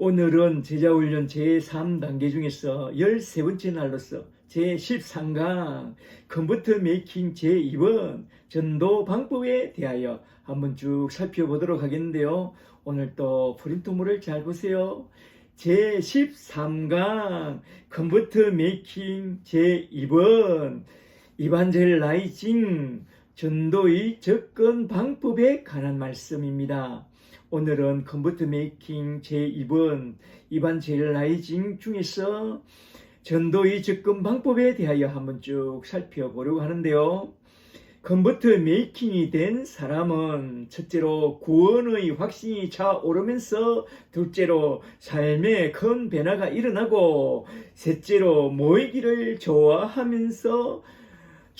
오늘은 제자훈련 제3단계 중에서 13번째 날로서 제13강 컴퓨터 메이킹 제2번 전도 방법에 대하여 한번 쭉 살펴보도록 하겠는데요. 오늘 또 프린트물을 잘 보세요. 제13강 컴퓨터 메이킹 제2번 이반젤라이징 전도의 접근 방법에 관한 말씀입니다. 오늘은 컴퓨터 메이킹 제2번 이반젤라이징 중에서 전도의 접근 방법에 대하여 한번 쭉 살펴보려고 하는데요. 컴퓨터 메이킹이 된 사람은 첫째로 구원의 확신이 차오르면서 둘째로 삶에 큰 변화가 일어나고 셋째로 모이기를 좋아하면서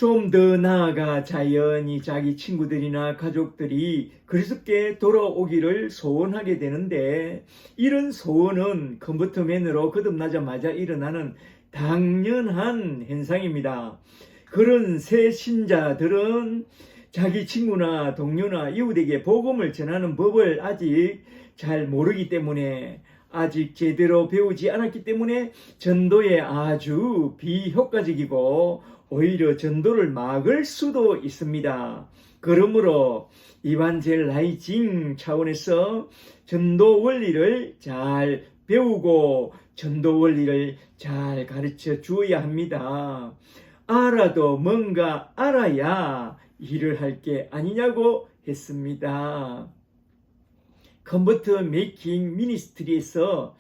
좀 더 나아가 자연히 자기 친구들이나 가족들이 그리스도께 돌아오기를 소원하게 되는데, 이런 소원은 컴퓨터맨으로 거듭나자마자 일어나는 당연한 현상입니다. 그런 새 신자들은 자기 친구나 동료나 이웃에게 복음을 전하는 법을 아직 잘 모르기 때문에, 아직 제대로 배우지 않았기 때문에 전도에 아주 비효과적이고 오히려 전도를 막을 수도 있습니다. 그러므로 이반젤라이징 차원에서 전도 원리를 잘 배우고 전도 원리를 잘 가르쳐 주어야 합니다. 알아도 뭔가 알아야 일을 할 게 아니냐고 했습니다. 컴퓨터 메이킹 미니스트리에서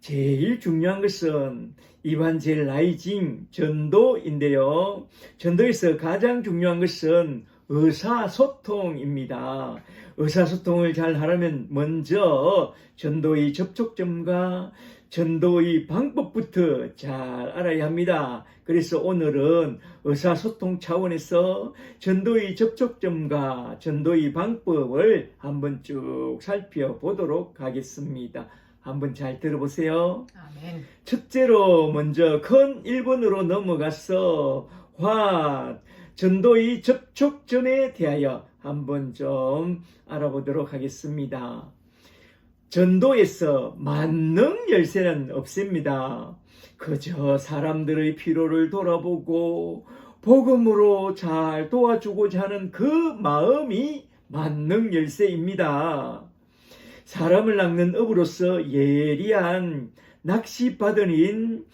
제일 중요한 것은 이반젤라이징 전도인데요. 전도에서 가장 중요한 것은 의사소통입니다. 의사소통을 잘 하려면 먼저 전도의 접촉점과 전도의 방법부터 잘 알아야 합니다. 그래서 오늘은 의사소통 차원에서 전도의 접촉점과 전도의 방법을 한번 쭉 살펴보도록 하겠습니다. 한번 잘 들어보세요. 아멘. 첫째로 먼저 큰 1번으로 넘어가서 전도의 접촉점에 대하여 한번 좀 알아보도록 하겠습니다. 전도에서 만능 열쇠는 없습니다. 그저 사람들의 필요를 돌아보고 복음으로 잘 도와주고자 하는 그 마음이 만능 열쇠입니다. 사람을 낚는 업으로서 예리한 낚시바늘인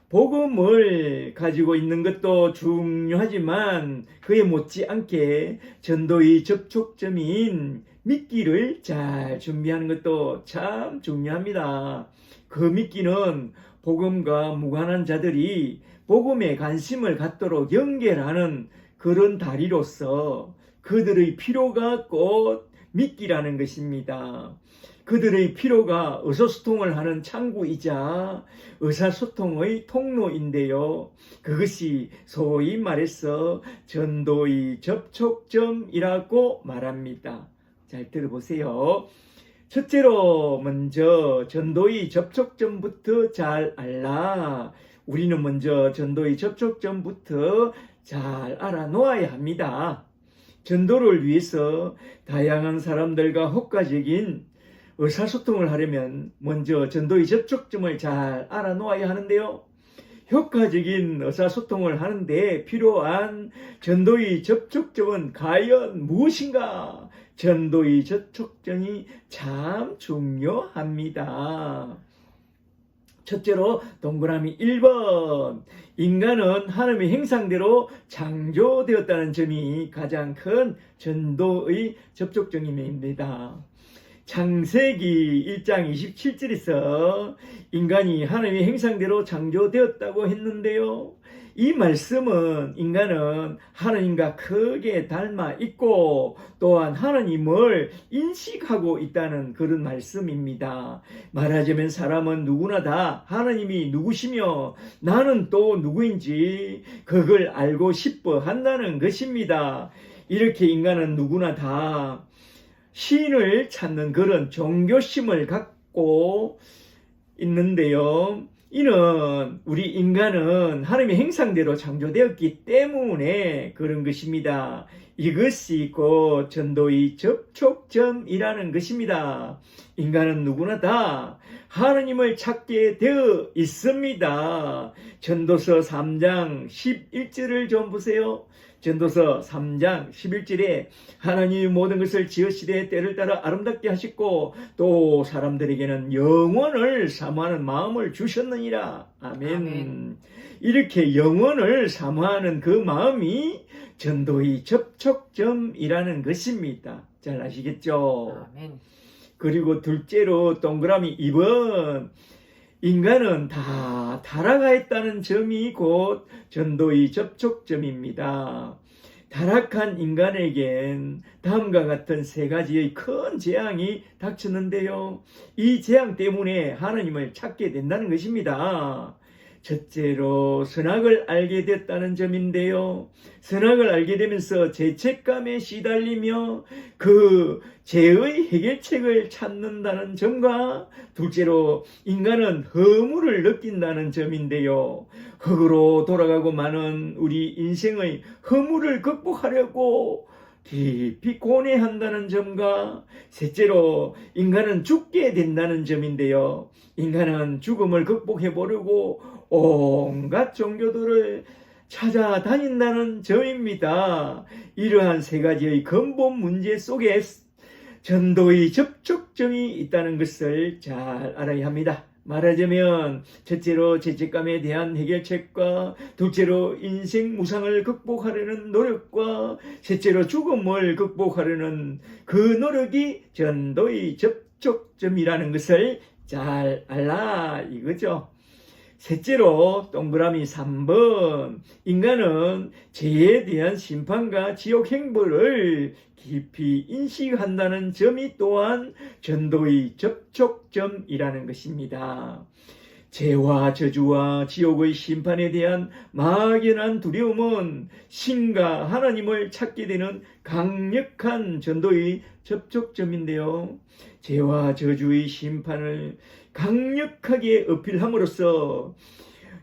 복음을 가지고 있는 것도 중요하지만, 그에 못지않게 전도의 접촉점인 미끼를 잘 준비하는 것도 참 중요합니다. 그 미끼는 복음과 무관한 자들이 복음에 관심을 갖도록 연결하는 그런 다리로서 그들의 필요가 곧 미끼라는 것입니다. 그들의 필요가 의사소통을 하는 창구이자 의사소통의 통로인데요. 그것이 소위 말해서 전도의 접촉점이라고 말합니다. 잘 들어보세요. 첫째로 먼저 전도의 접촉점부터 잘 알라. 우리는 먼저 전도의 접촉점부터 잘 알아놓아야 합니다. 전도를 위해서 다양한 사람들과 효과적인 의사소통을 하려면 먼저 전도의 접촉점을 잘 알아놓아야 하는데요. 효과적인 의사소통을 하는데 필요한 전도의 접촉점은 과연 무엇인가? 전도의 접촉점이 참 중요합니다. 첫째로 동그라미 1번, 인간은 하나님의 형상대로 창조되었다는 점이 가장 큰 전도의 접촉점입니다. 창세기 1장 27절에서 인간이 하나님의 형상대로 창조되었다고 했는데요. 이 말씀은 인간은 하나님과 크게 닮아 있고 또한 하나님을 인식하고 있다는 그런 말씀입니다. 말하자면 사람은 누구나 다 하나님이 누구시며 나는 또 누구인지 그걸 알고 싶어 한다는 것입니다. 이렇게 인간은 누구나 다 신을 찾는 그런 종교심을 갖고 있는데요. 이는 우리 인간은 하나님의 형상대로 창조되었기 때문에 그런 것입니다. 이것이 곧 전도의 접촉점이라는 것입니다. 인간은 누구나 다 하나님을 찾게 되어 있습니다. 전도서 3장 11절을 좀 보세요. 전도서 3장 11절에 하나님이 모든 것을 지으시되 때를 따라 아름답게 하셨고 또 사람들에게는 영원을 사모하는 마음을 주셨느니라. 아멘. 아멘. 이렇게 영원을 사모하는 그 마음이 전도의 접촉점이라는 것입니다. 잘 아시겠죠? 아멘. 그리고 둘째로 동그라미 2번, 인간은 다 타락하였다는 점이 곧 전도의 접촉점입니다. 타락한 인간에겐 다음과 같은 세 가지의 큰 재앙이 닥쳤는데요. 이 재앙 때문에 하나님을 찾게 된다는 것입니다. 첫째로 선악을 알게 됐다는 점인데요. 선악을 알게 되면서 죄책감에 시달리며 그 죄의 해결책을 찾는다는 점과 둘째로 인간은 허물을 느낀다는 점인데요. 흙으로 돌아가고 마는 우리 인생의 허물을 극복하려고 깊이 고뇌한다는 점과 셋째로 인간은 죽게 된다는 점인데요. 인간은 죽음을 극복해 보려고 온갖 종교들을 찾아다닌다는 점입니다. 이러한 세 가지의 근본 문제 속에 전도의 접촉점이 있다는 것을 잘 알아야 합니다. 말하자면 첫째로 죄책감에 대한 해결책과 둘째로 인생 무상을 극복하려는 노력과 셋째로 죽음을 극복하려는 그 노력이 전도의 접촉점이라는 것을 잘 알라 이거죠. 셋째로 동그라미 3번, 인간은 죄에 대한 심판과 지옥 행보를 깊이 인식한다는 점이 또한 전도의 접촉점이라는 것입니다. 죄와 저주와 지옥의 심판에 대한 막연한 두려움은 신과 하나님을 찾게 되는 강력한 전도의 접촉점인데요. 죄와 저주의 심판을 강력하게 어필함으로써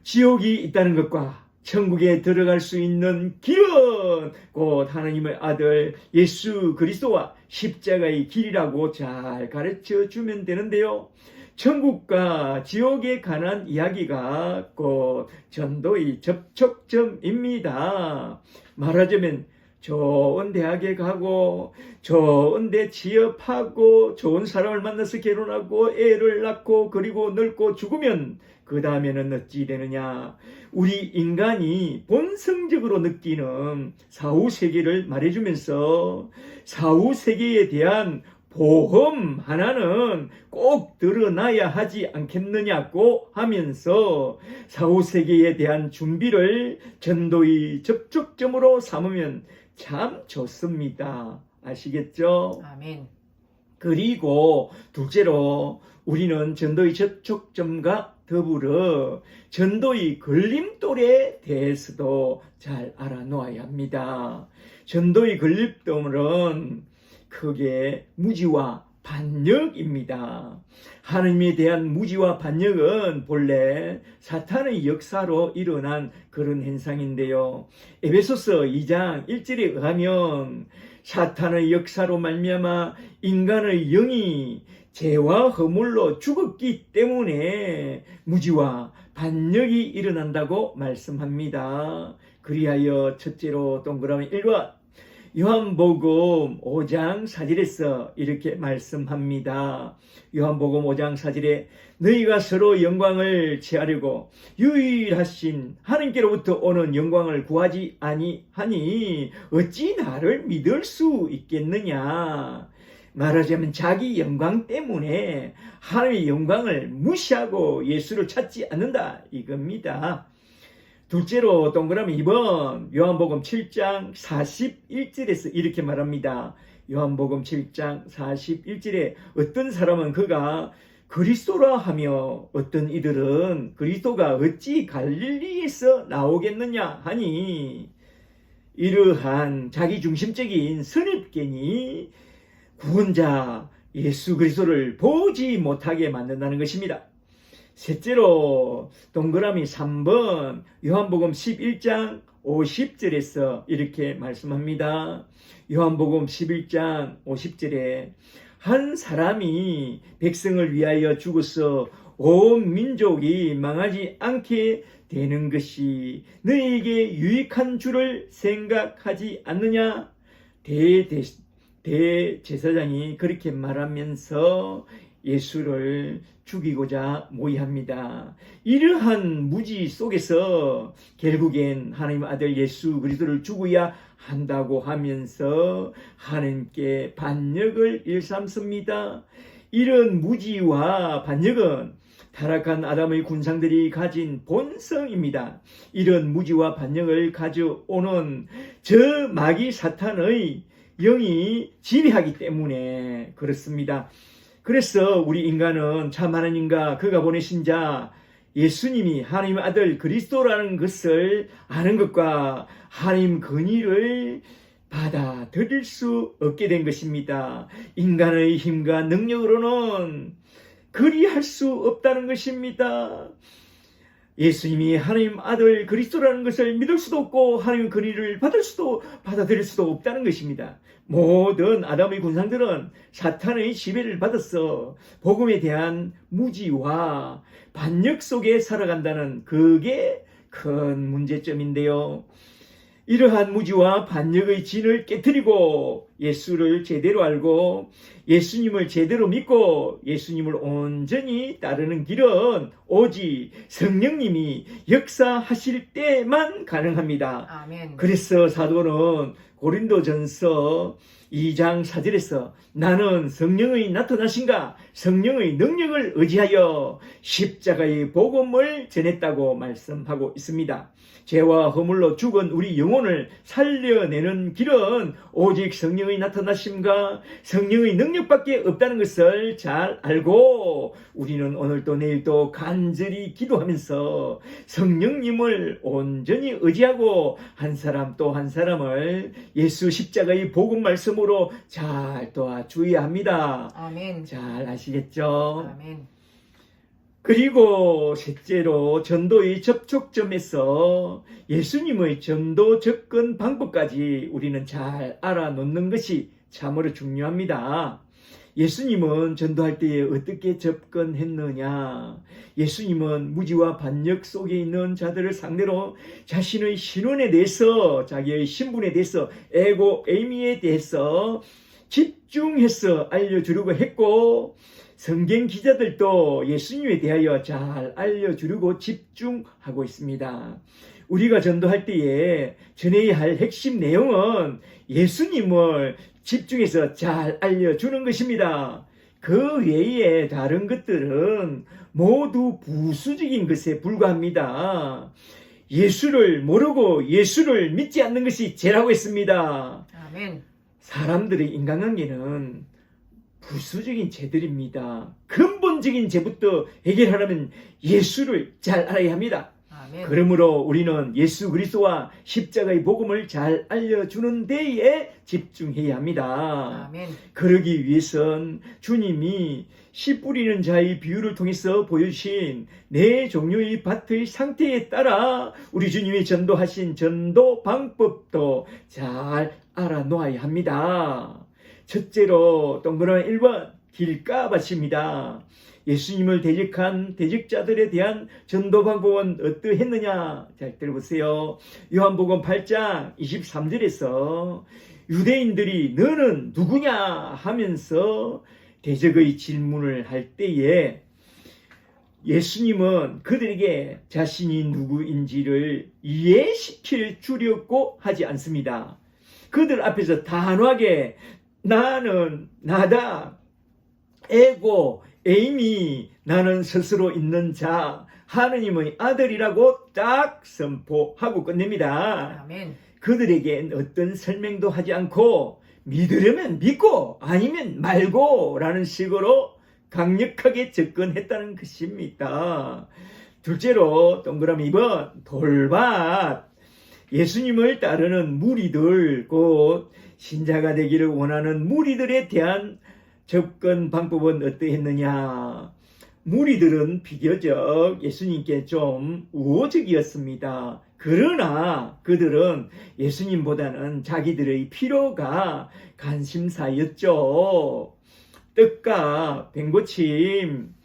지옥이 있다는 것과 천국에 들어갈 수 있는 길은 곧 하나님의 아들 예수 그리스도와 십자가의 길이라고 잘 가르쳐 주면 되는데요. 천국과 지옥에 관한 이야기가 곧 전도의 접촉점입니다. 말하자면 좋은 대학에 가고 좋은 데 취업하고 좋은 사람을 만나서 결혼하고 애를 낳고 그리고 늙고 죽으면 그 다음에는 어찌 되느냐. 우리 인간이 본성적으로 느끼는 사후세계를 말해주면서 사후세계에 대한 보험 하나는 꼭 드러나야 하지 않겠느냐고 하면서 사후세계에 대한 준비를 전도의 접촉점으로 삼으면 참 좋습니다. 아시겠죠? 아멘. 그리고 둘째로 우리는 전도의 접촉점과 더불어 전도의 걸림돌에 대해서도 잘 알아놓아야 합니다. 전도의 걸림돌은 크게 무지와 반역입니다. 하나님에 대한 무지와 반역은 본래 사탄의 역사로 일어난 그런 현상인데요. 에베소서 2장 1절에 의하면 사탄의 역사로 말미암아 인간의 영이 죄와 허물로 죽었기 때문에 무지와 반역이 일어난다고 말씀합니다. 그리하여 첫째로 동그라미 1번 요한복음 5장 4절에서 이렇게 말씀합니다. 요한복음 5장 4절에 너희가 서로 영광을 취하려고 유일하신 하나님께로부터 오는 영광을 구하지 아니하니 어찌 나를 믿을 수 있겠느냐. 말하자면 자기 영광 때문에 하나님의 영광을 무시하고 예수를 찾지 않는다 이겁니다. 둘째로 동그라미 2번 요한복음 7장 41절에서 이렇게 말합니다. 요한복음 7장 41절에 어떤 사람은 그가 그리스도라 하며 어떤 이들은 그리스도가 어찌 갈릴리에서 나오겠느냐 하니 이러한 자기중심적인 선입견이 구원자 예수 그리스도를 보지 못하게 만든다는 것입니다. 셋째로 동그라미 3번 요한복음 11장 50절에서 이렇게 말씀합니다. 요한복음 11장 50절에 한 사람이 백성을 위하여 죽어서 온 민족이 망하지 않게 되는 것이 너희에게 유익한 줄을 생각하지 않느냐? 대제사장이 그렇게 말하면서 예수를 죽이고자 모의합니다. 이러한 무지 속에서 결국엔 하나님의 아들 예수 그리스도를 죽어야 한다고 하면서 하나님께 반역을 일삼습니다. 이런 무지와 반역은 타락한 아담의 군상들이 가진 본성입니다. 이런 무지와 반역을 가져오는 저 마귀 사탄의 영이 지배하기 때문에 그렇습니다. 그래서 우리 인간은 참 하나님과 그가 보내신 자 예수님이 하나님의 아들 그리스도라는 것을 아는 것과 하나님 권위를 받아들일 수 없게 된 것입니다. 인간의 힘과 능력으로는 그리할 수 없다는 것입니다. 예수님이 하나님 아들 그리스도라는 것을 믿을 수도 없고 하나님의 권위를 받아들일 수도 없다는 것입니다. 모든 아담의 군상들은 사탄의 지배를 받아서 복음에 대한 무지와 반역 속에 살아간다는 그게 큰 문제점인데요. 이러한 무지와 반역의 진을 깨뜨리고 예수를 제대로 알고 예수님을 제대로 믿고 예수님을 온전히 따르는 길은 오직 성령님이 역사하실 때만 가능합니다. 아멘. 그래서 사도는 고린도전서 2장 4절에서 나는 성령의 나타나신가 성령의 능력을 의지하여 십자가의 복음을 전했다고 말씀하고 있습니다. 죄와 허물로 죽은 우리 영혼을 살려내는 길은 오직 성령의 나타나심과 성령의 능력밖에 없다는 것을 잘 알고 우리는 오늘도 내일도 간절히 기도하면서 성령님을 온전히 의지하고 한 사람 또 한 사람을 예수 십자가의 복음 말씀으로 잘 도와주어야 합니다. 아멘. 잘 아시겠죠? 아멘. 그리고 셋째로 전도의 접촉점에서 예수님의 전도 접근 방법까지 우리는 잘 알아놓는 것이 참으로 중요합니다. 예수님은 전도할 때에 어떻게 접근했느냐? 예수님은 무지와 반역 속에 있는 자들을 상대로 자신의 신원에 대해서 자기의 신분에 대해서 에고에이미에 대해서 집중해서 알려주려고 했고 성경 기자들도 예수님에 대하여 잘 알려주려고 집중하고 있습니다. 우리가 전도할 때에 전해야 할 핵심 내용은 예수님을 집중해서 잘 알려주는 것입니다. 그 외에 다른 것들은 모두 부수적인 것에 불과합니다. 예수를 모르고 예수를 믿지 않는 것이 죄라고 했습니다. 아멘. 사람들의 인간관계는 부수적인 죄들입니다. 근본적인 죄부터 해결하려면 예수를 잘 알아야 합니다. 아멘. 그러므로 우리는 예수 그리스도와 십자가의 복음을 잘 알려주는 데에 집중해야 합니다. 아멘. 그러기 위해선 주님이 씨 뿌리는 자의 비유를 통해서 보여주신 네 종류의 밭의 상태에 따라 우리 주님이 전도하신 전도 방법도 잘 알아놓아야 합니다. 첫째로 동그라미 1번 길가밭입니다. 예수님을 대적한 대적자들에 대한 전도 방법은 어떠했느냐? 잘 들어보세요. 요한복음 8장 23절에서 유대인들이 너는 누구냐 하면서 대적의 질문을 할 때에 예수님은 그들에게 자신이 누구인지를 이해시킬 주려고 하지 않습니다. 그들 앞에서 단호하게 나는 나다. 에고, 에이미, 나는 스스로 있는 자, 하느님의 아들이라고 딱 선포하고 끝냅니다. 아멘. 그들에겐 어떤 설명도 하지 않고 믿으려면 믿고 아니면 말고 라는 식으로 강력하게 접근했다는 것입니다. 둘째로 동그라미 2번 돌밭. 예수님을 따르는 무리들 곧 신자가 되기를 원하는 무리들에 대한 접근 방법은 어떠했느냐? 무리들은 비교적 예수님께 좀 우호적이었습니다. 그러나 그들은 예수님보다는 자기들의 필요가 관심사였죠. 떡과 뱅고침.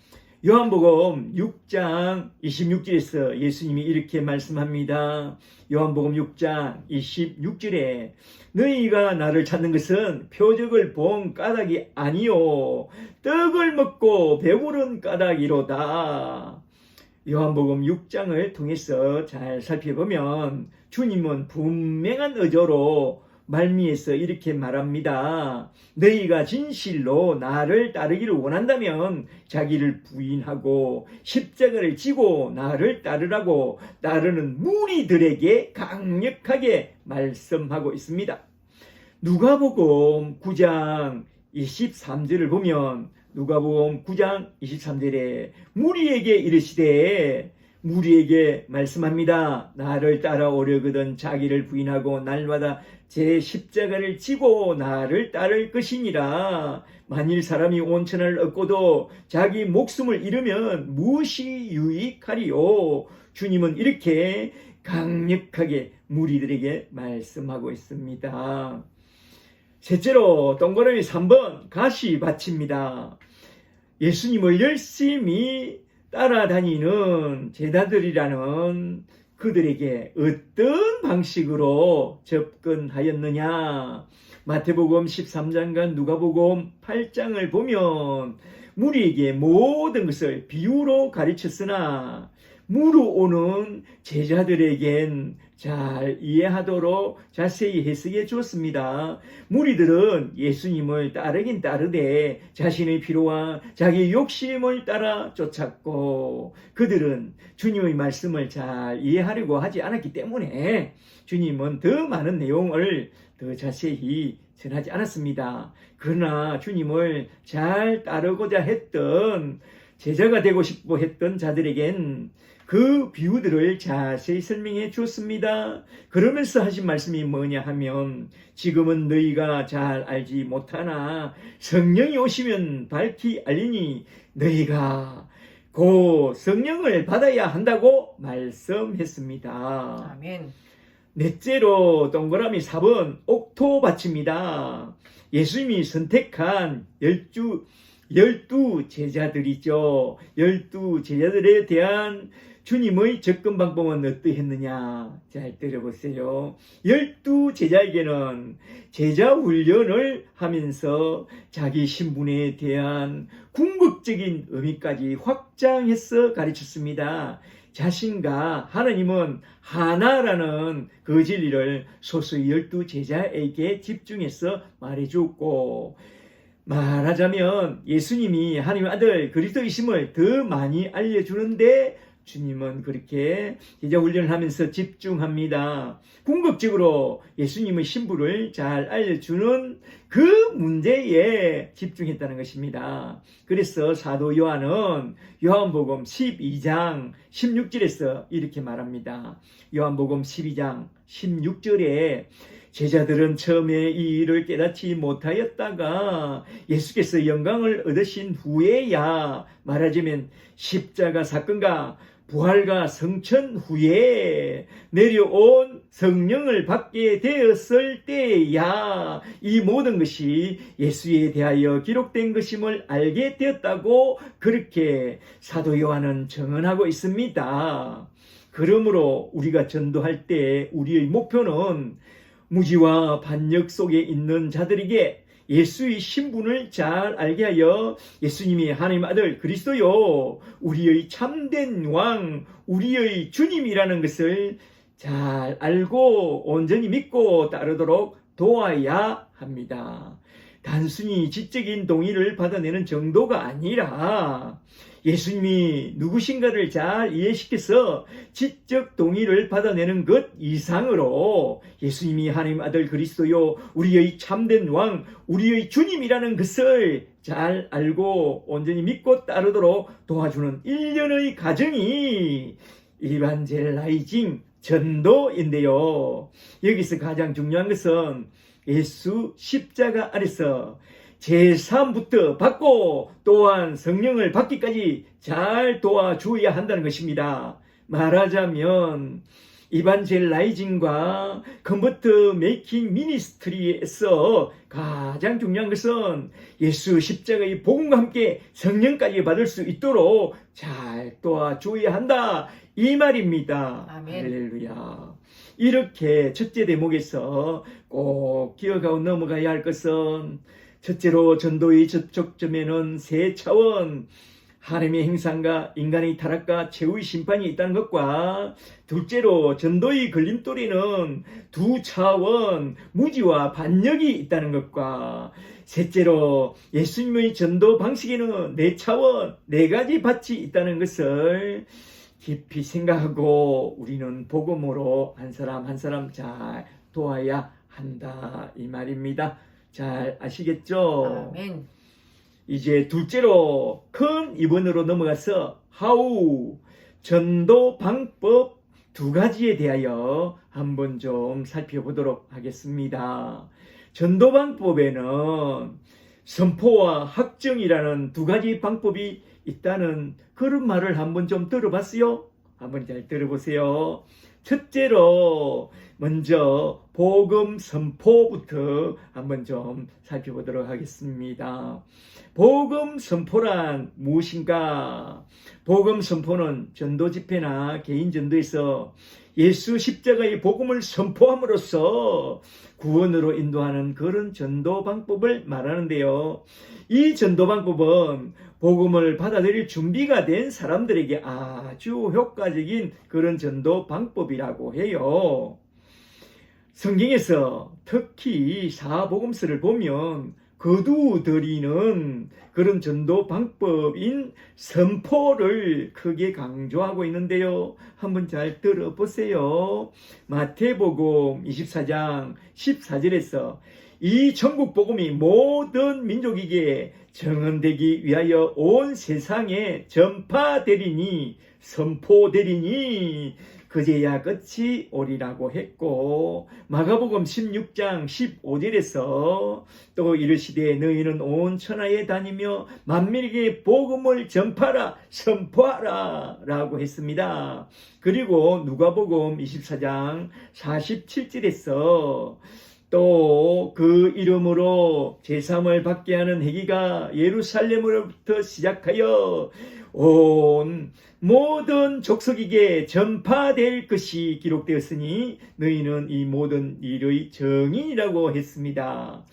요한복음 6장 26절에서 예수님이 이렇게 말씀합니다. 요한복음 6장 26절에 너희가 나를 찾는 것은 표적을 본 까닭이 아니요 떡을 먹고 배부른 까닭이로다. 요한복음 6장을 통해서 잘 살펴보면 주님은 분명한 의도로 말미에서 이렇게 말합니다. 너희가 진실로 나를 따르기를 원한다면 자기를 부인하고 십자가를 지고 나를 따르라고 따르는 무리들에게 강력하게 말씀하고 있습니다. 누가복음 9장 23절을 보면 누가복음 9장 23절에 무리에게 이르시되 무리에게 말씀합니다. 나를 따라오려거든 자기를 부인하고 날마다 제 십자가를 지고 나를 따를 것이니라. 만일 사람이 온천을 얻고도 자기 목숨을 잃으면 무엇이 유익하리요? 주님은 이렇게 강력하게 무리들에게 말씀하고 있습니다. 셋째로 동그라미 3번 가시밭입니다. 예수님을 열심히 따라다니는 제자들이라는 그들에게 어떤 방식으로 접근하였느냐. 마태복음 13장과 누가복음 8장을 보면 무리에게 모든 것을 비유로 가르쳤으나 물어오는 제자들에겐 잘 이해하도록 자세히 해석해 주었습니다. 무리들은 예수님을 따르긴 따르되 자신의 필요와 자기 욕심을 따라 쫓았고 그들은 주님의 말씀을 잘 이해하려고 하지 않았기 때문에 주님은 더 많은 내용을 더 자세히 전하지 않았습니다. 그러나 주님을 잘 따르고자 했던 제자가 되고 싶어 했던 자들에겐 그 비유들을 자세히 설명해 주었습니다. 그러면서 하신 말씀이 뭐냐 하면 지금은 너희가 잘 알지 못하나 성령이 오시면 밝히 알리니 너희가 곧 성령을 받아야 한다고 말씀했습니다. 아멘. 넷째로 동그라미 4번 옥토밭입니다. 예수님이 선택한 12 제자들이죠. 12 제자들에 대한 주님의 접근 방법은 어떠했느냐? 잘 들어보세요. 12 제자에게는 제자 훈련을 하면서 자기 신분에 대한 궁극적인 의미까지 확장해서 가르쳤습니다. 자신과 하나님은 하나라는 그 진리를 소수의 12 제자에게 집중해서 말해주었고 말하자면 예수님이 하나님의 아들 그리스도이심을 더 많이 알려주는데 주님은 그렇게 제자 훈련을 하면서 집중합니다. 궁극적으로 예수님의 신부를 잘 알려주는 그 문제에 집중했다는 것입니다. 그래서 사도 요한은 요한복음 12장 16절에서 이렇게 말합니다. 요한복음 12장 16절에 제자들은 처음에 이 일을 깨닫지 못하였다가 예수께서 영광을 얻으신 후에야 말하자면 십자가 사건과 부활과 성천 후에 내려온 성령을 받게 되었을 때야 이 모든 것이 예수에 대하여 기록된 것임을 알게 되었다고 그렇게 사도 요한은 증언하고 있습니다. 그러므로 우리가 전도할 때 우리의 목표는 무지와 반역 속에 있는 자들에게 예수의 신분을 잘 알게 하여 예수님이 하나님 아들 그리스도요 우리의 참된 왕 우리의 주님이라는 것을 잘 알고 온전히 믿고 따르도록 도와야 합니다. 단순히 지적인 동의를 받아내는 정도가 아니라 예수님이 누구신가를 잘 이해시켜서 지적 동의를 받아내는 것 이상으로 예수님이 하나님 아들 그리스도요 우리의 참된 왕 우리의 주님이라는 것을 잘 알고 온전히 믿고 따르도록 도와주는 일련의 과정이 이반젤라이징 전도인데요. 여기서 가장 중요한 것은 예수 십자가 아래서 제3부터 받고 또한 성령을 받기까지 잘 도와주어야 한다는 것입니다. 말하자면 이반젤라이징과 컨버트 메이킹 미니스트리에서 가장 중요한 것은 예수 십자가의 복음과 함께 성령까지 받을 수 있도록 잘 도와줘야 한다, 이 말입니다. 아멘. 할렐루야. 이렇게 첫째 대목에서 꼭 기억하고 넘어가야 할 것은, 첫째로 전도의 접촉점에는 세 차원, 하나님의 행상과 인간의 타락과 최후의 심판이 있다는 것과, 둘째로 전도의 걸림돌에는 두 차원, 무지와 반역이 있다는 것과, 셋째로 예수님의 전도 방식에는 네 차원, 네 가지 밭이 있다는 것을 깊이 생각하고 우리는 복음으로 한 사람 한 사람 잘 도와야 한다, 이 말입니다. 잘 아시겠죠? 아멘. 이제 둘째로 큰 2번으로 넘어가서 하우, 전도 방법 두 가지에 대하여 한번 좀 살펴보도록 하겠습니다. 전도 방법에는 선포와 확정이라는 두 가지 방법이 있다는 그런 말을 한번 좀 들어봤어요? 한번 잘 들어보세요. 첫째로 먼저 복음 선포부터 한번 좀 살펴보도록 하겠습니다. 복음 선포란 무엇인가? 복음 선포는 전도 집회나 개인 전도에서 예수 십자가의 복음을 선포함으로써 구원으로 인도하는 그런 전도 방법을 말하는데요. 이 전도 방법은 복음을 받아들일 준비가 된 사람들에게 아주 효과적인 그런 전도 방법이라고 해요. 성경에서 특히 사복음서를 보면 거두들이는 그런 전도 방법인 선포를 크게 강조하고 있는데요. 한번 잘 들어보세요. 마태복음 24장 14절에서 이 전국 복음이 모든 민족에게 정언되기 위하여 온 세상에 전파되리니, 선포되리니 그제야 끝이 오리라고 했고, 마가복음 16장 15절에서 또 이르시되 너희는 온 천하에 다니며 만민에게 복음을 전파하라, 선포하라 라고 했습니다. 그리고 누가복음 24장 47절에서 또 그 이름으로 제사함을 받게 하는 행위가 예루살렘으로부터 시작하여 온 모든 족속에게 전파될 것이 기록되었으니 너희는 이 모든 일의 증인이라고 했습니다.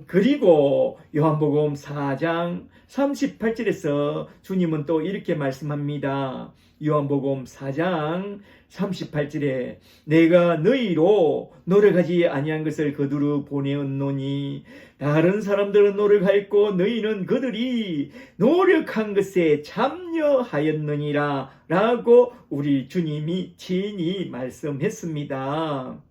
그리고 요한복음 4장 38절에서 주님은 또 이렇게 말씀합니다. 요한복음 4장 38절에 내가 너희로 노력하지 아니한 것을 그들로 보내었노니 다른 사람들은 노력하였고 너희는 그들이 노력한 것에 참여하였느니라 라고 우리 주님이 친히 말씀했습니다.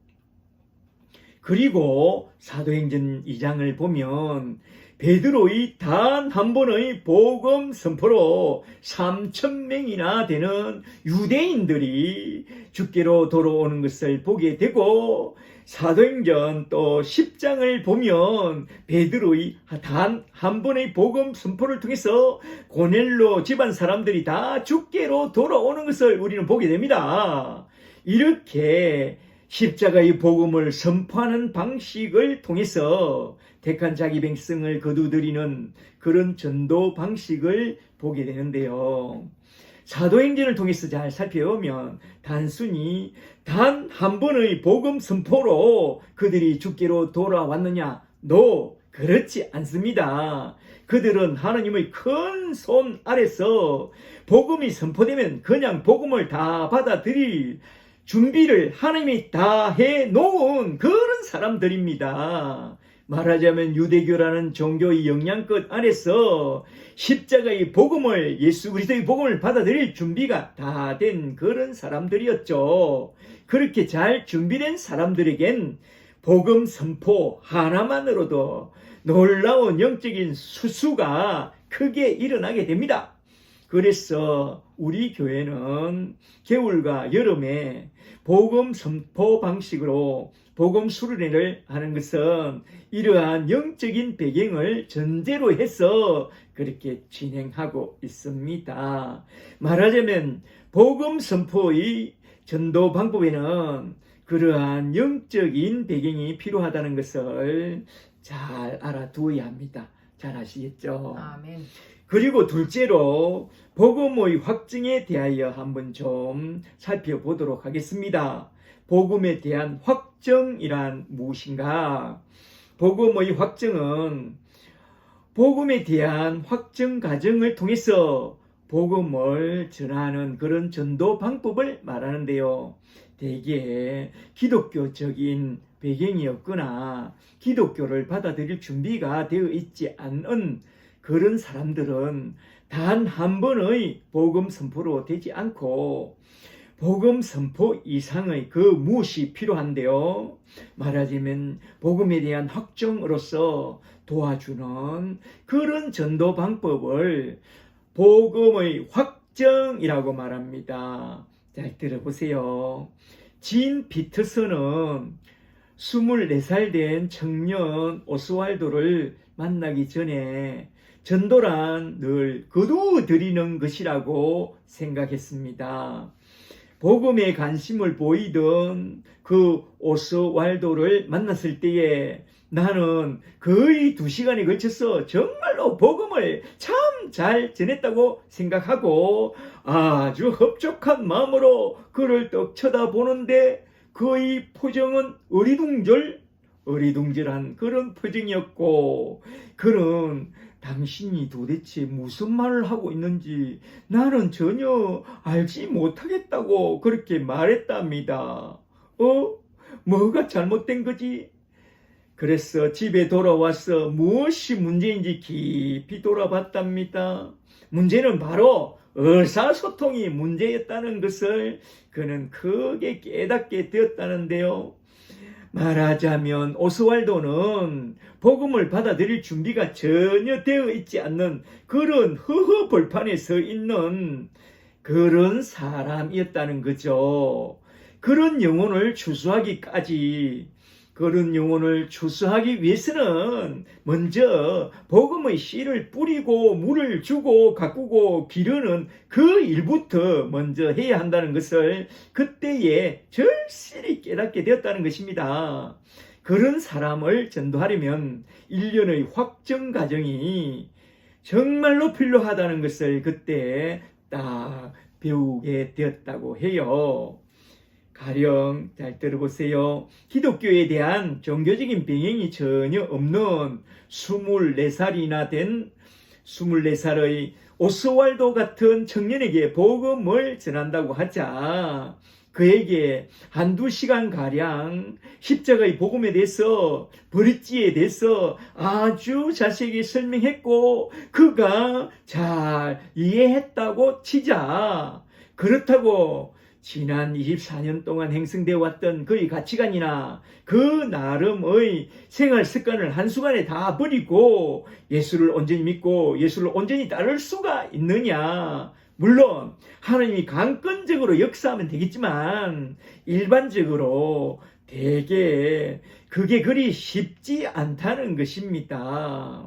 그리고 사도행전 2장을 보면 베드로의 단 한 번의 복음 선포로 3,000명이나 되는 유대인들이 주께로 돌아오는 것을 보게 되고, 사도행전 또 10장을 보면 베드로의 단 한 번의 복음 선포를 통해서 고넬로 집안 사람들이 다 주께로 돌아오는 것을 우리는 보게 됩니다. 이렇게 십자가의 복음을 선포하는 방식을 통해서 택한 자기 백성을 거두들이는 그런 전도 방식을 보게 되는데요. 사도행전을 통해서 잘 살펴보면 단순히 단 한 번의 복음 선포로 그들이 주께로 돌아왔느냐? 그렇지 않습니다. 그들은 하나님의 큰 손 아래서 복음이 선포되면 그냥 복음을 다 받아들일 준비를 하나님이 다 해놓은 그런 사람들입니다. 말하자면 유대교라는 종교의 영향권 안에서 십자가의 복음을, 예수 그리스도의 복음을 받아들일 준비가 다 된 그런 사람들이었죠. 그렇게 잘 준비된 사람들에겐 복음 선포 하나만으로도 놀라운 영적인 수수가 크게 일어나게 됩니다. 그래서 우리 교회는 겨울과 여름에 복음 선포 방식으로 복음 수련회를 하는 것은 이러한 영적인 배경을 전제로 해서 그렇게 진행하고 있습니다. 말하자면 복음 선포의 전도 방법에는 그러한 영적인 배경이 필요하다는 것을 잘 알아두어야 합니다. 잘 아시겠죠? 아멘. 그리고 둘째로 복음의 확증에 대하여 한번 좀 살펴보도록 하겠습니다. 복음에 대한 확증이란 무엇인가? 복음의 확증은 복음에 대한 확증 과정을 통해서 복음을 전하는 그런 전도 방법을 말하는데요. 대개 기독교적인 배경이 없거나 기독교를 받아들일 준비가 되어 있지 않은 그런 사람들은 단 한 번의 복음 선포로 되지 않고 복음 선포 이상의 그 무엇이 필요한데요. 말하자면 복음에 대한 확정으로서 도와주는 그런 전도 방법을 복음의 확정이라고 말합니다. 잘 들어보세요. 진 피터슨은 24살 된 청년 오스왈도를 만나기 전에 전도란 늘 거두드리는 것이라고 생각했습니다. 복음에 관심을 보이던 그 오스왈도를 만났을 때에 나는 거의 2시간에 걸쳐서 정말로 복음을 참 잘 전했다고 생각하고 아주 흡족한 마음으로 그를 떡 쳐다보는데 그의 표정은 어리둥절한 그런 표정이었고 그는 당신이 도대체 무슨 말을 하고 있는지 나는 전혀 알지 못하겠다고 그렇게 말했답니다. 뭐가 잘못된 거지? 그래서 집에 돌아와서 무엇이 문제인지 깊이 돌아봤답니다. 문제는 바로 의사소통이 문제였다는 것을 그는 크게 깨닫게 되었다는데요. 말하자면 오스왈도는 복음을 받아들일 준비가 전혀 되어 있지 않는 그런 허허벌판에 서 있는 그런 사람이었다는 거죠. 그런 영혼을 추수하기 위해서는 먼저 복음의 씨를 뿌리고 물을 주고 가꾸고 기르는 그 일부터 먼저 해야 한다는 것을 그때에 절실히 깨닫게 되었다는 것입니다. 그런 사람을 전도하려면 1년의 확정 과정이 정말로 필요하다는 것을 그때 딱 배우게 되었다고 해요. 가령 잘 들어보세요. 기독교에 대한 종교적인 배경이 전혀 없는 24살의 오스왈도 같은 청년에게 복음을 전한다고 하자 그에게 한두 시간가량 십자가의 복음에 대해서 브릿지에 대해서 아주 자세하게 설명했고 그가 잘 이해했다고 치자 그렇다고 지난 24년 동안 행성되어 왔던 그의 가치관이나 그 나름의 생활 습관을 한순간에 다 버리고 예수를 온전히 믿고 예수를 온전히 따를 수가 있느냐? 물론 하나님이 강권적으로 역사하면 되겠지만 일반적으로 대개 그게 그리 쉽지 않다는 것입니다.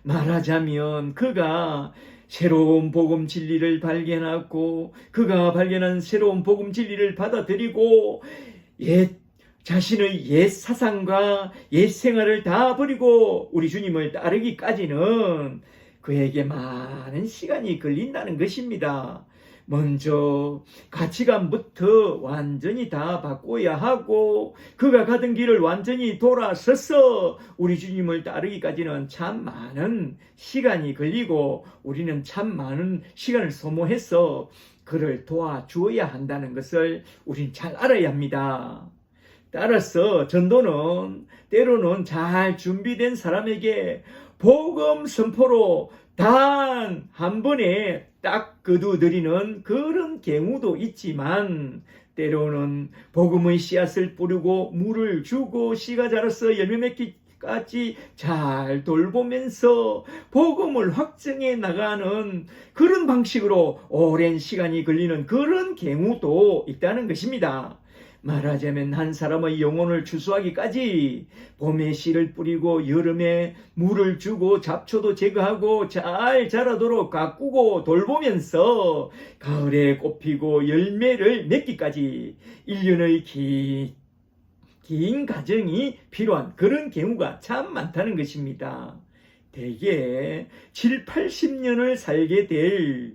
말하자면 그가 새로운 복음 진리를 발견하고 그가 발견한 새로운 복음 진리를 받아들이고 자신의 옛 사상과 옛 생활을 다 버리고 우리 주님을 따르기까지는 그에게 많은 시간이 걸린다는 것입니다. 먼저 가치관부터 완전히 다 바꿔야 하고 그가 가던 길을 완전히 돌아서서 우리 주님을 따르기까지는 참 많은 시간이 걸리고 우리는 참 많은 시간을 소모해서 그를 도와주어야 한다는 것을 우린 잘 알아야 합니다. 따라서 전도는 때로는 잘 준비된 사람에게 복음 선포로 단 한 번에 딱 거두드리는 그런 경우도 있지만 때로는 복음의 씨앗을 뿌리고 물을 주고 씨가 자라서 열매 맺기까지 잘 돌보면서 복음을 확증해 나가는 그런 방식으로 오랜 시간이 걸리는 그런 경우도 있다는 것입니다. 말하자면 한 사람의 영혼을 추수하기까지 봄에 씨를 뿌리고 여름에 물을 주고 잡초도 제거하고 잘 자라도록 가꾸고 돌보면서 가을에 꽃피고 열매를 맺기까지 1년의 긴 과정이 필요한 그런 경우가 참 많다는 것입니다. 대개 7, 80년을 살게 될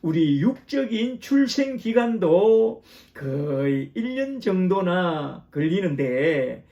우리 육적인 출생 기간도 거의 1년 정도나 걸리는데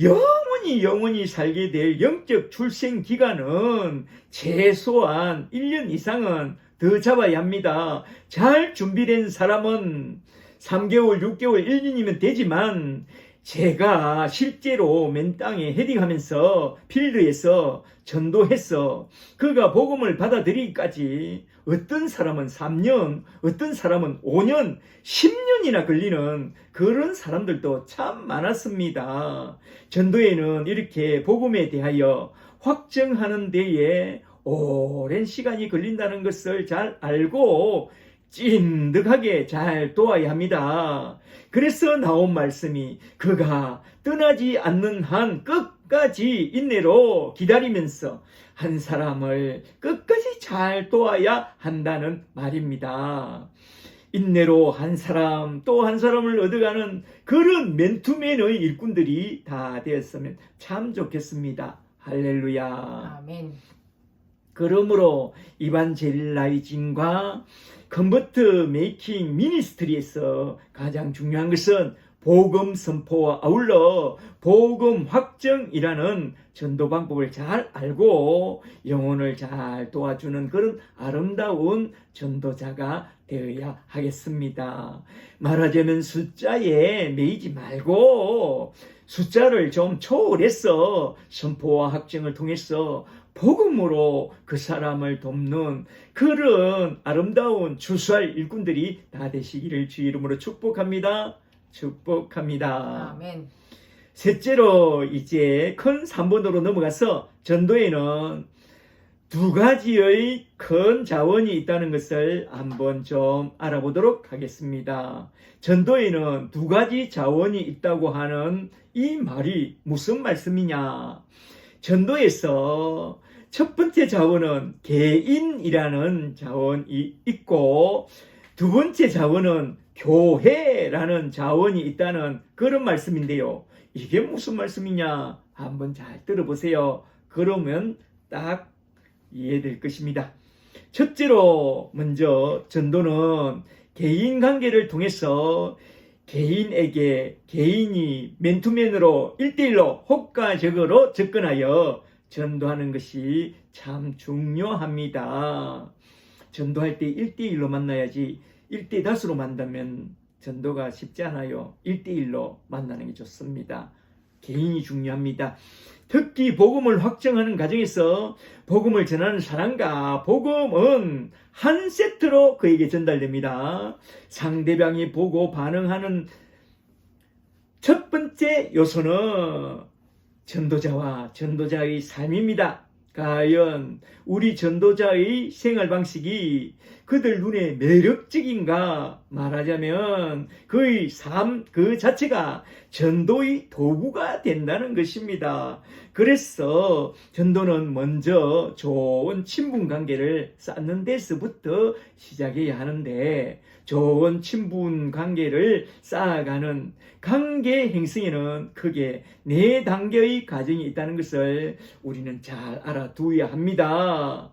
영원히 살게 될 영적 출생 기간은 최소한 1년 이상은 더 잡아야 합니다. 잘 준비된 사람은 3개월, 6개월, 1년이면 되지만 제가 실제로 맨 땅에 헤딩하면서 필드에서 전도해서 그가 복음을 받아들이기까지 어떤 사람은 3년, 어떤 사람은 5년, 10년이나 걸리는 그런 사람들도 참 많았습니다. 전도에는 이렇게 복음에 대하여 확정하는 데에 오랜 시간이 걸린다는 것을 잘 알고 찐득하게 잘 도와야 합니다. 그래서 나온 말씀이 그가 떠나지 않는 한 끝까지 인내로 기다리면서 한 사람을 끝까지 잘 도와야 한다는 말입니다. 인내로 한 사람 또 한 사람을 얻어가는 그런 맨투맨의 일꾼들이 다 되었으면 참 좋겠습니다. 할렐루야. 아멘. 그러므로 이반젤라이징과 컨버트 메이킹 미니스트리에서 가장 중요한 것은 복음 선포와 아울러 복음 확정이라는 전도 방법을 잘 알고 영혼을 잘 도와주는 그런 아름다운 전도자가 되어야 하겠습니다. 말하자면 숫자에 매이지 말고 숫자를 좀 초월해서 선포와 확정을 통해서 복음으로 그 사람을 돕는 그런 아름다운 추수할 일꾼들이 다 되시기를 주의 이름으로 축복합니다. 축복합니다. 아멘. 셋째로 이제 큰 3번으로 넘어가서 전도에는 두 가지의 큰 자원이 있다는 것을 한번 좀 알아보도록 하겠습니다. 전도에는 두 가지 자원이 있다고 하는 이 말이 무슨 말씀이냐? 전도에서 첫 번째 자원은 개인이라는 자원이 있고 두 번째 자원은 교회라는 자원이 있다는 그런 말씀인데요. 이게 무슨 말씀이냐? 한번 잘 들어보세요. 그러면 딱 이해될 것입니다. 첫째로 먼저 전도는 개인 관계를 통해서 개인에게 개인이 맨투맨으로 1대1로 효과적으로 접근하여 전도하는 것이 참 중요합니다. 전도할 때 1대1로 만나야지 1대5로 만나면 전도가 쉽지 않아요. 1대1로 만나는 게 좋습니다. 개인이 중요합니다. 특히 복음을 확정하는 과정에서 복음을 전하는 사람과 복음은 한 세트로 그에게 전달됩니다. 상대방이 보고 반응하는 첫 번째 요소는 전도자와 전도자의 삶입니다. 과연 우리 전도자의 생활 방식이 그들 눈에 매력적인가? 말하자면 그의 삶 그 자체가 전도의 도구가 된다는 것입니다. 그래서 전도는 먼저 좋은 친분 관계를 쌓는 데서부터 시작해야 하는데 좋은 친분 관계를 쌓아가는 관계 행성에는 크게 4단계의 과정이 있다는 것을 우리는 잘 알아두어야 합니다.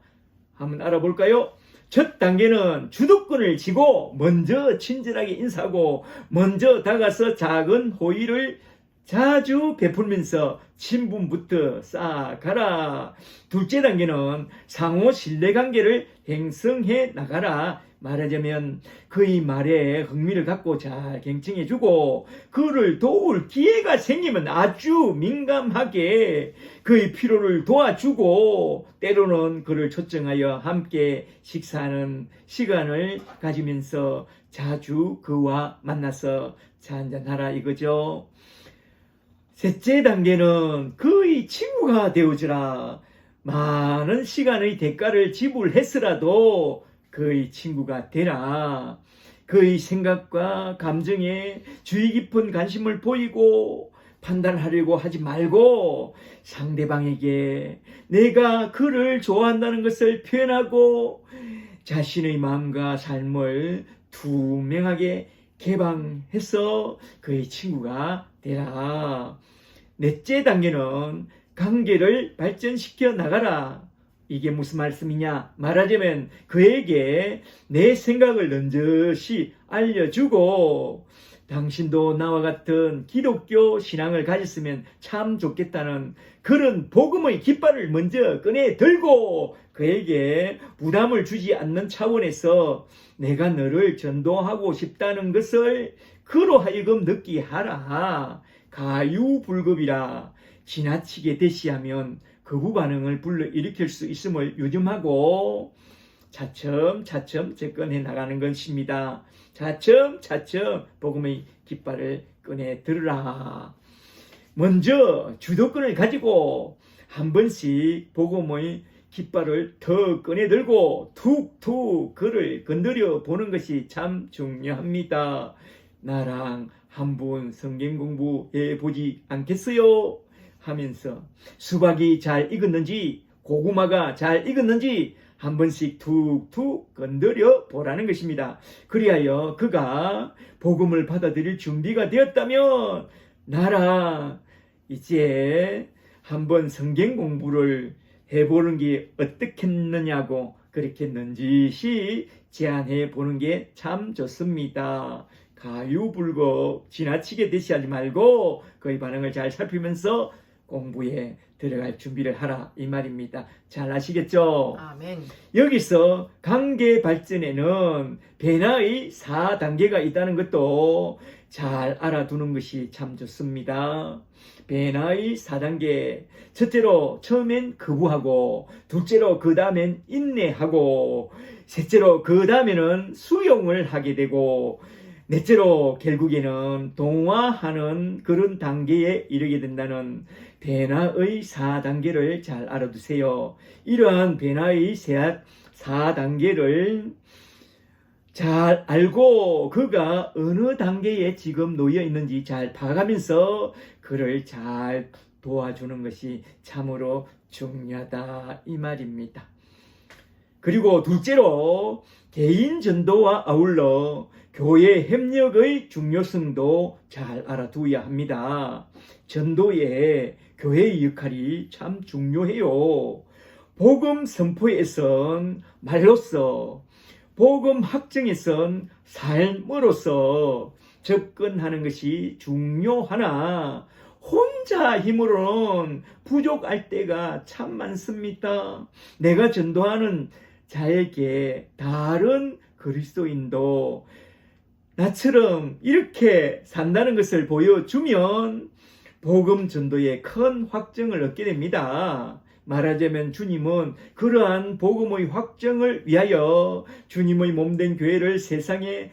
한번 알아볼까요? 첫 단계는 주도권을 쥐고 먼저 친절하게 인사하고 먼저 다가서 작은 호의를 자주 베풀면서 친분부터 쌓아가라. 둘째 단계는 상호 신뢰관계를 형성해 나가라. 말하자면 그의 말에 흥미를 갖고 잘 경청해주고 그를 도울 기회가 생기면 아주 민감하게 그의 필요를 도와주고 때로는 그를 초청하여 함께 식사하는 시간을 가지면서 자주 그와 만나서 차 한잔하라 이거죠. 셋째 단계는 그의 친구가 되어주라. 많은 시간의 대가를 지불했으라도 그의 친구가 되라. 그의 생각과 감정에 주의 깊은 관심을 보이고 판단하려고 하지 말고 상대방에게 내가 그를 좋아한다는 것을 표현하고 자신의 마음과 삶을 투명하게 개방해서 그의 친구가 되라. 넷째 단계는 관계를 발전시켜 나가라. 이게 무슨 말씀이냐? 말하자면 그에게 내 생각을 넌저시 알려주고 당신도 나와 같은 기독교 신앙을 가졌으면 참 좋겠다는 그런 복음의 깃발을 먼저 꺼내 들고 그에게 부담을 주지 않는 차원에서 내가 너를 전도하고 싶다는 것을 그로 하여금 느끼게 하라. 가유불급이라. 지나치게 대시하면 거부 반응을 불러일으킬 수 있음을 유념하고 차츰차츰 접근해 나가는 것입니다. 차츰차츰 복음의 깃발을 꺼내 들으라. 먼저 주도권을 가지고 한 번씩 복음의 깃발을 더 꺼내 들고 툭툭 그를 건드려 보는 것이 참 중요합니다. 나랑 한번 성경 공부해 보지 않겠어요? 하면서 수박이 잘 익었는지 고구마가 잘 익었는지 한 번씩 툭툭 건드려 보라는 것입니다. 그리하여 그가 복음을 받아들일 준비가 되었다면 나랑 이제 한번 성경 공부를 해보는 게 어떻겠느냐고 그렇게 넌지시 제안해 보는 게 참 좋습니다. 가유불급 지나치게 대시하지 말고 그의 반응을 잘 살피면서 공부에 들어갈 준비를 하라 이 말입니다. 잘 아시겠죠? 아멘. 여기서 관계 발전에는 배나의 4단계가 있다는 것도 잘 알아두는 것이 참 좋습니다. 배나의 4단계. 첫째로 처음엔 거부하고 둘째로 그 다음엔 인내하고 셋째로 그 다음에는 수용을 하게 되고 넷째로 결국에는 동화하는 그런 단계에 이르게 된다는 배나의 4단계를 잘 알아두세요. 이러한 배나의 4단계를 잘 알고 그가 어느 단계에 지금 놓여 있는지 잘 봐가면서 그를 잘 도와주는 것이 참으로 중요하다 이 말입니다. 그리고 둘째로 개인 전도와 아울러 교회 협력의 중요성도 잘 알아두어야 합니다. 전도에 교회의 역할이 참 중요해요. 복음 선포에선 말로써 복음 확증에선 삶으로서 접근하는 것이 중요하나 혼자 힘으로는 부족할 때가 참 많습니다. 내가 전도하는 자에게 다른 그리스도인도 나처럼 이렇게 산다는 것을 보여주면 복음 전도에 큰 확증을 얻게 됩니다. 말하자면 주님은 그러한 복음의 확정을 위하여 주님의 몸된 교회를 세상에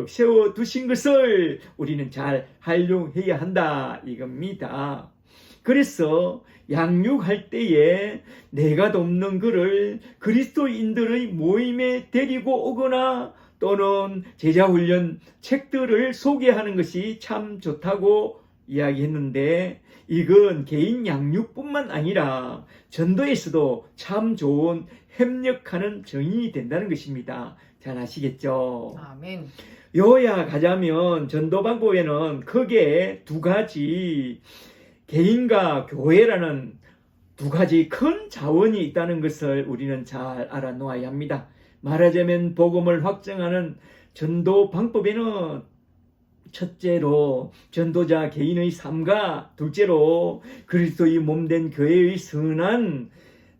세워두신 것을 우리는 잘 활용해야 한다 이겁니다. 그래서 양육할 때에 내가 돕는 그를 그리스도인들의 모임에 데리고 오거나 또는 제자훈련 책들을 소개하는 것이 참 좋다고 이야기했는데 이건 개인 양육뿐만 아니라 전도에서도 참 좋은 협력하는 정인이 된다는 것입니다. 잘 아시겠죠? 아멘. 요약하자면 전도 방법에는 크게 두 가지 개인과 교회라는 두 가지 큰 자원이 있다는 것을 우리는 잘 알아놓아야 합니다. 말하자면 복음을 확증하는 전도 방법에는 첫째로 전도자 개인의 삶과 둘째로 그리스도의 몸된 교회의 선한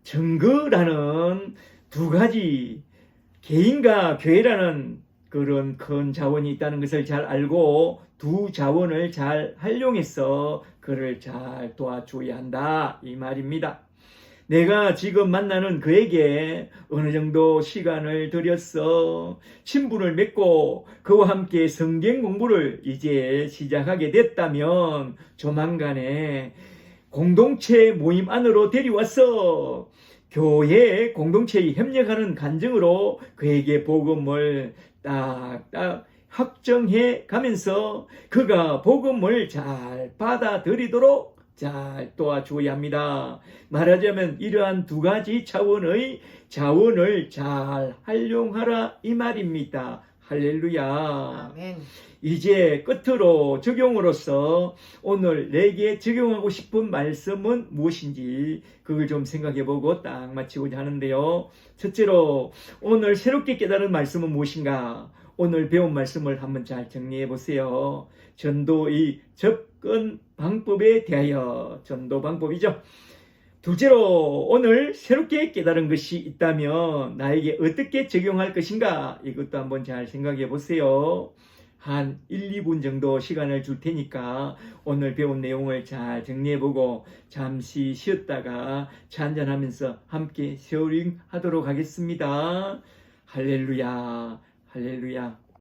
증거라는 두 가지 개인과 교회라는 그런 큰 자원이 있다는 것을 잘 알고 두 자원을 잘 활용해서 그를 잘 도와줘야 한다 이 말입니다. 내가 지금 만나는 그에게 어느 정도 시간을 들여서 친분을 맺고 그와 함께 성경 공부를 이제 시작하게 됐다면 조만간에 공동체 모임 안으로 데려와서 교회 공동체에 협력하는 간증으로 그에게 복음을 딱딱 확정해 가면서 그가 복음을 잘 받아들이도록 잘 도와줘야 합니다. 말하자면 이러한 두 가지 차원의 자원을 잘 활용하라 이 말입니다. 할렐루야. 아멘. 이제 끝으로 적용으로서 오늘 내게 적용하고 싶은 말씀은 무엇인지 그걸 좀 생각해보고 딱 마치고자 하는데요. 첫째로 오늘 새롭게 깨달은 말씀은 무엇인가? 오늘 배운 말씀을 한번 잘 정리해 보세요. 전도의 접근 방법에 대하여 전도 방법이죠. 둘째로 오늘 새롭게 깨달은 것이 있다면 나에게 어떻게 적용할 것인가? 이것도 한번 잘 생각해 보세요. 한 1, 2분 정도 시간을 줄 테니까 오늘 배운 내용을 잘 정리해보고 잠시 쉬었다가 차 한잔하면서 함께 쉐어링 하도록 하겠습니다. 할렐루야, 할렐루야.